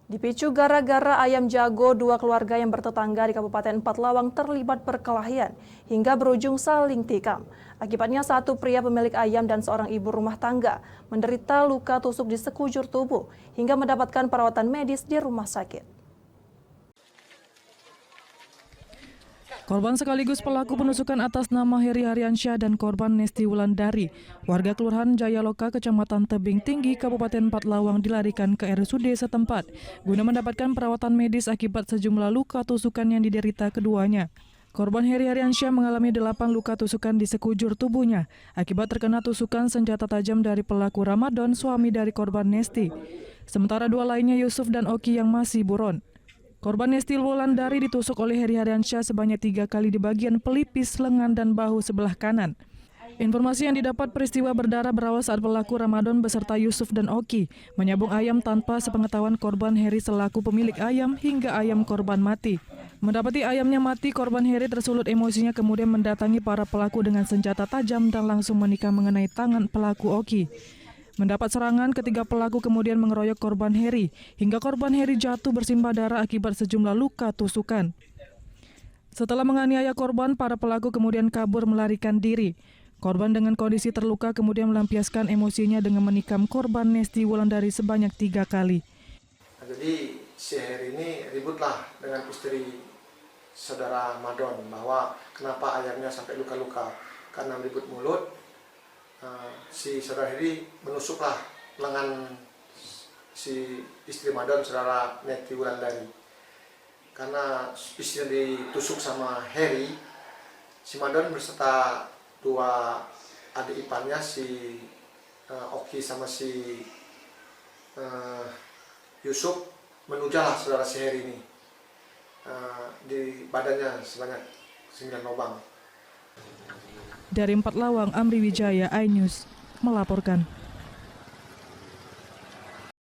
Dipicu gara-gara ayam jago, dua keluarga yang bertetangga di Kabupaten Empat Lawang terlibat perkelahian hingga berujung saling tikam. Akibatnya satu pria pemilik ayam dan seorang ibu rumah tangga menderita luka tusuk di sekujur tubuh hingga mendapatkan perawatan medis di rumah sakit. Korban sekaligus pelaku penusukan atas nama Heri Haryansyah dan korban Nesti Wulandari, warga Kelurahan Jayaloka, Kecamatan Tebing Tinggi, Kabupaten Empat Lawang dilarikan ke RSUD setempat guna mendapatkan perawatan medis akibat sejumlah luka tusukan yang diderita keduanya. Korban Heri Haryansyah mengalami 8 luka tusukan di sekujur tubuhnya akibat terkena tusukan senjata tajam dari pelaku Ramadan, suami dari korban Nesti. Sementara dua lainnya Yusuf dan Oki yang masih buron. Korban Nesti Wulandari ditusuk oleh Heri Haryansyah sebanyak 3 kali di bagian pelipis, lengan, dan bahu sebelah kanan. Informasi yang didapat peristiwa berdarah berawal saat pelaku Ramadan beserta Yusuf dan Oki menyabung ayam tanpa sepengetahuan korban Heri selaku pemilik ayam hingga ayam korban mati. Mendapati ayamnya mati, korban Heri tersulut emosinya kemudian mendatangi para pelaku dengan senjata tajam dan langsung menikam mengenai tangan pelaku Oki. Mendapat serangan, ketiga pelaku kemudian mengeroyok korban Heri hingga korban Heri jatuh bersimbah darah akibat sejumlah luka tusukan. Setelah menganiaya korban, para pelaku kemudian kabur melarikan diri. Korban dengan kondisi terluka kemudian melampiaskan emosinya dengan menikam korban Nesti Wulandari sebanyak 3 kali. Jadi si Heri ini ributlah dengan istri saudara Madon bahwa kenapa ayamnya sampai luka-luka karena ribut mulut. Si saudara Heri menusuklah lengan si istri Madon, saudara Nesti Wulandari. Karena istrinya ditusuk sama Heri, si Madon berserta 2 adik iparnya, si Oki sama si Yusuf, menujahlah saudara si Heri ini di badannya sebanyak 9 lubang. Dari Empat Lawang, Amri Wijaya, iNews melaporkan.